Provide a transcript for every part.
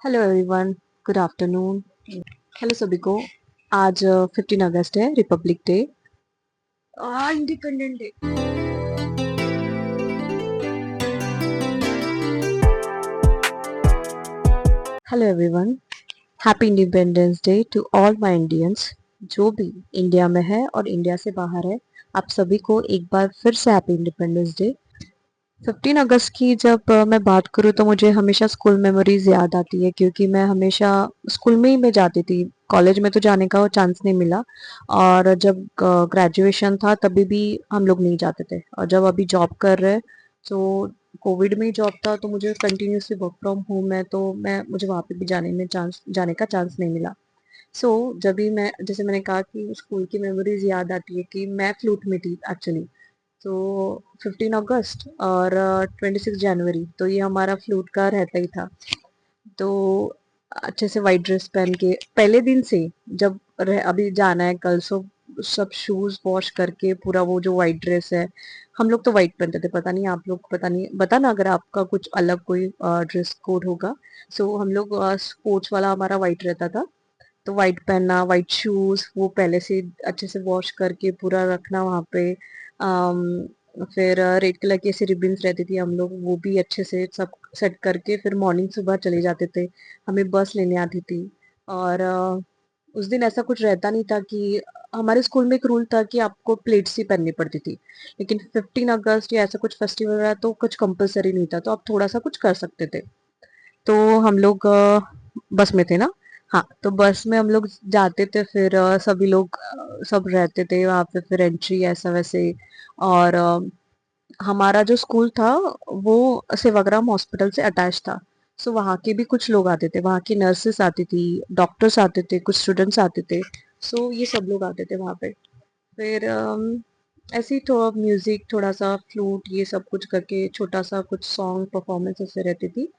Hello everyone. Good afternoon. Hello सभी को। आज 15 अगस्त है, republic day. Independent day. Hello everyone. Happy independence day to all my Indians, जो भी इंडिया में है और इंडिया से बाहर है। आप सभी को एक बार फिर से हैप्पी इंडिपेंडेंस डे। 15 अगस्त की जब मैं बात करूँ तो मुझे हमेशा स्कूल मेमोरीज याद आती है, क्योंकि मैं हमेशा स्कूल में ही मैं जाती थी। कॉलेज में तो जाने का चांस नहीं मिला, और जब ग्रेजुएशन था तभी भी हम लोग नहीं जाते थे। और जब अभी जॉब कर रहे, तो कोविड में ही जॉब था, तो मुझे कंटिन्यूसली वर्क फ्रॉम होम है, तो मैं मुझे वहाँ पे भी जाने का चांस नहीं मिला। जब भी मैं, जैसे मैंने कहा कि स्कूल की मेमोरीज याद आती है कि मैं फ्लूट में थी एक्चुअली। तो 15 अगस्त और 26 जनवरी तो ये हमारा फ्लूट का रहता ही था। तो अच्छे से वाइट ड्रेस पहन के पहले दिन से, जब अभी जाना है कल, सब शूज वॉश करके पूरा वो जो वाइट ड्रेस है, हम लोग तो वाइट पहनते थे। पता नहीं आप लोग, पता नहीं, बताना अगर आपका कुछ अलग कोई ड्रेस कोड होगा। हम लोग स्पोर्ट्स वाला हमारा वाइट रहता था। तो वाइट पहनना, वाइट शूज वो पहले से अच्छे से वॉश करके पूरा रखना वहाँ पे। फिर रेड कलर की ऐसी रिबन्स रहती थी, हम लोग वो भी अच्छे से सब सेट करके फिर मॉर्निंग सुबह चले जाते थे। हमें बस लेने आती थी। और उस दिन ऐसा कुछ रहता नहीं था कि, हमारे स्कूल में एक रूल था कि आपको प्लेट्स ही पहननी पड़ती थी। लेकिन 15 अगस्त या ऐसा कुछ फेस्टिवल रहा तो कुछ कंपलसरी नहीं था, तो आप थोड़ा सा कुछ कर सकते थे। तो हम लोग बस में थे ना। हाँ, तो बस में हम लोग जाते थे, फिर सभी लोग सब रहते थे वहाँ पे, फिर एंट्री ऐसा वैसे। और हमारा जो स्कूल था वो सेवाग्राम हॉस्पिटल से अटैच था। वहाँ के भी कुछ लोग आते थे, वहाँ की नर्सेस आती थी, डॉक्टर्स आते थे, कुछ स्टूडेंट्स आते थे। ये सब लोग आते थे वहाँ पे। फिर ऐसे ही थोड़ा म्यूजिक, थोड़ा सा फ्लूट, ये सब कुछ करके छोटा सा कुछ सॉन्ग परफॉर्मेंस ऐसे रहती थी।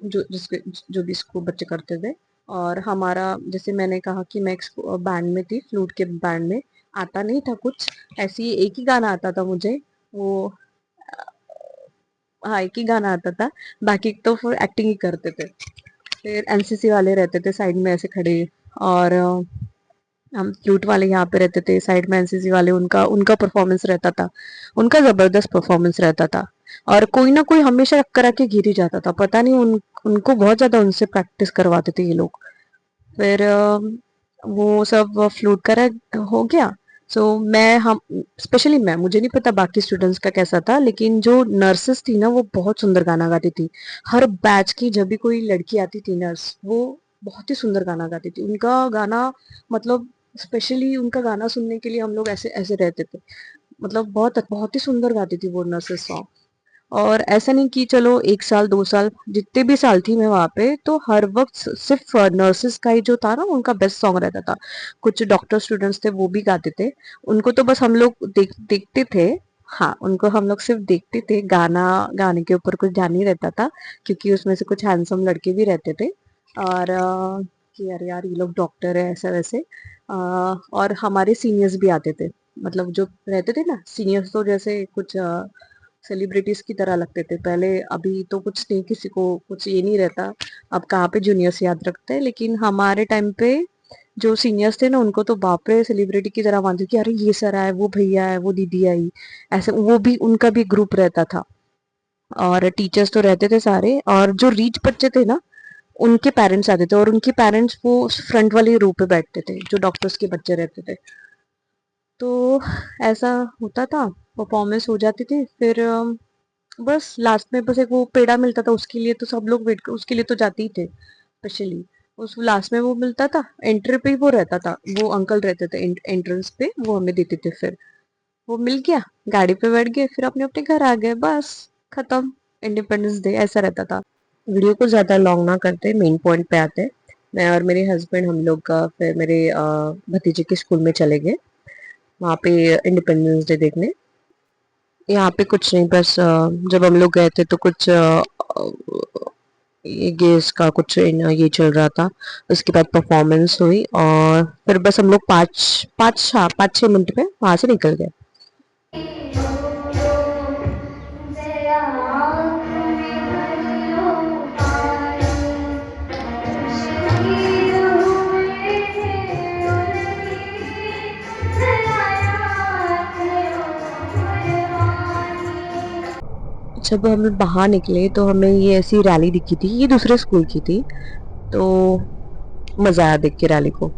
जो भी स्कूल बच्चे करते थे। और हमारा, जैसे मैंने कहा कि मैं एक बैंड में थी, फ्लूट के बैंड में। आता नहीं था कुछ, ऐसी एक ही गाना आता था मुझे। वो हाँ, एक ही गाना आता था। बाकी तो फिर एक्टिंग ही करते थे। फिर एनसीसी वाले रहते थे साइड में ऐसे खड़े। और हम फ्लूट वाले यहाँ पे रहते थे साइड में, एनसीसी वाले, उनका उनका परफॉर्मेंस रहता था। उनका जबरदस्त परफॉर्मेंस रहता था। और कोई ना कोई हमेशा टक्कर आके गिर ही जाता था, पता नहीं उनको बहुत ज्यादा उनसे प्रैक्टिस करवाते थे ये लोग। फिर वो सब फ्लूट करा हो गया। मैं, हम स्पेशली मैं, मुझे नहीं पता बाकी स्टूडेंट्स का कैसा था, लेकिन जो नर्सेस थी ना वो बहुत सुंदर गाना गाती थी। हर बैच की जब भी कोई लड़की आती थी नर्स, वो बहुत ही सुंदर गाना गाती थी। उनका गाना, मतलब स्पेशली उनका गाना सुनने के लिए हम लोग ऐसे ऐसे रहते थे। मतलब बहुत बहुत ही सुंदर गाती थी वो नर्सेस सॉन्ग। और ऐसा नहीं कि चलो 1 साल 2 साल, जितने भी साल थी मैं वहां पे, तो हर वक्त सिर्फ नर्सेस का ही जो था ना उनका बेस्ट सॉन्ग रहता था। कुछ डॉक्टर स्टूडेंट्स थे वो भी गाते थे। उनको तो बस हम लोग देखते थे। हाँ, उनको हम लोग सिर्फ देखते थे, गाना गाने के ऊपर कुछ ध्यान नहीं रहता था। क्योंकि उसमें से कुछ हैंडसम लड़के भी रहते थे। और कि यार यार ये लोग डॉक्टर है ऐसा वैसे। और हमारे सीनियर्स भी आते थे। मतलब जो रहते थे ना सीनियर्स, तो जैसे कुछ सेलिब्रिटीज की तरह लगते थे पहले। अभी तो कुछ नहीं, किसी को कुछ ये नहीं रहता। अब कहाँ पे जूनियर्स याद रखते हैं, लेकिन हमारे टाइम पे जो सीनियर्स थे ना, उनको तो बाप रे सेलिब्रिटी की तरह मानते कि अरे ये सर आए, वो भैया है, वो दीदी आई। ऐसे वो भी, उनका भी ग्रुप रहता था। और टीचर्स तो रहते थे सारे, और जो रीच बच्चे थे ना उनके पेरेंट्स आते थे, और उनके पेरेंट्स वो फ्रंट वाली रो पे बैठते थे जो डॉक्टर्स के बच्चे रहते थे। तो ऐसा होता था, परफॉर्मेंस हो जाती थी। फिर बस लास्ट में बस एक वो पेड़ा मिलता था, उसके लिए तो सब लोग वेट कर, उसके लिए तो जाते ही थे स्पेशली। उस लास्ट में वो मिलता था, एंट्री पे ही वो रहता था, वो अंकल रहते थे एंट्रेंस पे, वो हमें देते थे। फिर वो मिल गया, गाड़ी पे बैठ गए, फिर अपने अपने घर आ गए, बस खत्म। इंडिपेंडेंस डे ऐसा रहता था। वीडियो को ज्यादा लॉन्ग ना करते, मेन पॉइंट पे आते। मैं और मेरे हस्बैंड, हम लोग का फिर मेरे भतीजे के स्कूल में चले गए, वहाँ पे इंडिपेंडेंस डे देखने। यहाँ पे कुछ नहीं, बस जब हम लोग गए थे तो कुछ ये गैस का कुछ ये चल रहा था। उसके बाद परफॉर्मेंस हुई, और फिर बस हम लोग 5-6 मिनट में वहां से निकल गए। जरा आँख में भर लो पानी, जब हम बाहर निकले तो हमें ये ऐसी रैली दिखी थी, ये दूसरे स्कूल की थी, तो मज़ा आया देख के रैली को।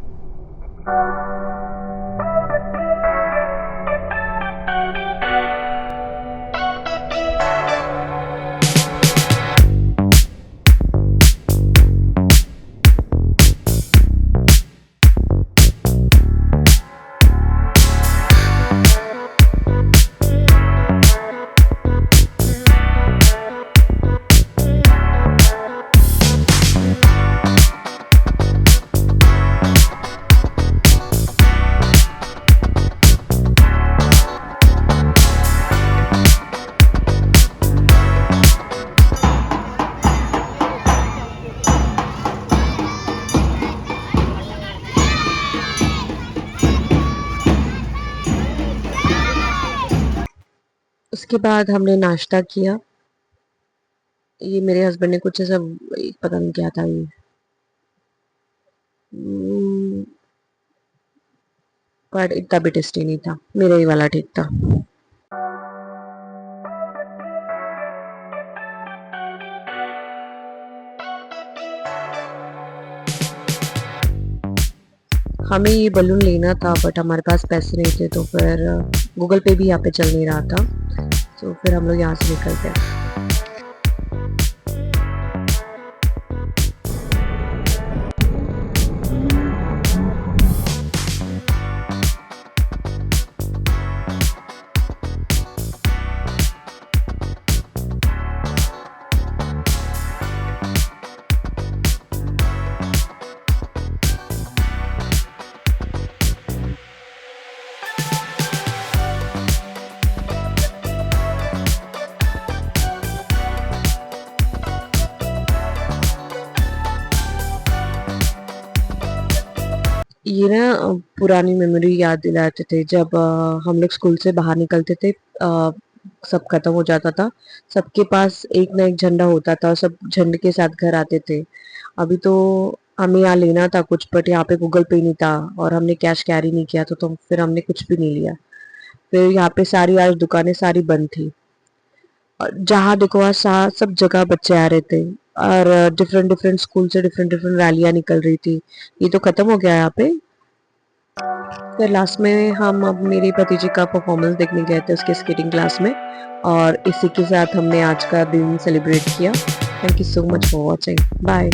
उसके बाद हमने नाश्ता किया। ये मेरे हस्बैंड ने कुछ ऐसा, पता नहीं क्या था ये, पर इतना भी टेस्टी नहीं था, मेरा ही वाला ठीक था। हमें ये बलून लेना था बट हमारे पास पैसे नहीं थे, तो फिर गूगल पे भी यहाँ पे चल नहीं रहा था, तो फिर हम लोग यहाँ से निकल गए। ये ना पुरानी मेमोरी याद दिलाते थे, जब हम लोग स्कूल से बाहर निकलते थे, सब खत्म हो जाता था, सबके पास एक ना एक झंडा होता था, सब झंडे के साथ घर आते थे। अभी तो हमें यहाँ लेना था कुछ, बट यहाँ पे गूगल पे नहीं था और हमने कैश कैरी नहीं किया, तो फिर हमने कुछ भी नहीं लिया। फिर यहाँ पे सारी आज दुकानें सारी बंद थी, और जहाँ देखो वहाँ सब जगह बच्चे आ रहे थे, और डिफरेंट डिफरेंट स्कूल से डिफरेंट डिफरेंट रैलियां निकल रही थी। ये तो खत्म हो गया यहाँ पे। फिर लास्ट में हम अब मेरे भतीजे का परफॉर्मेंस देखने गए थे उसके स्केटिंग क्लास में, और इसी के साथ हमने आज का दिन सेलिब्रेट किया। Thank you so much for watching. Bye.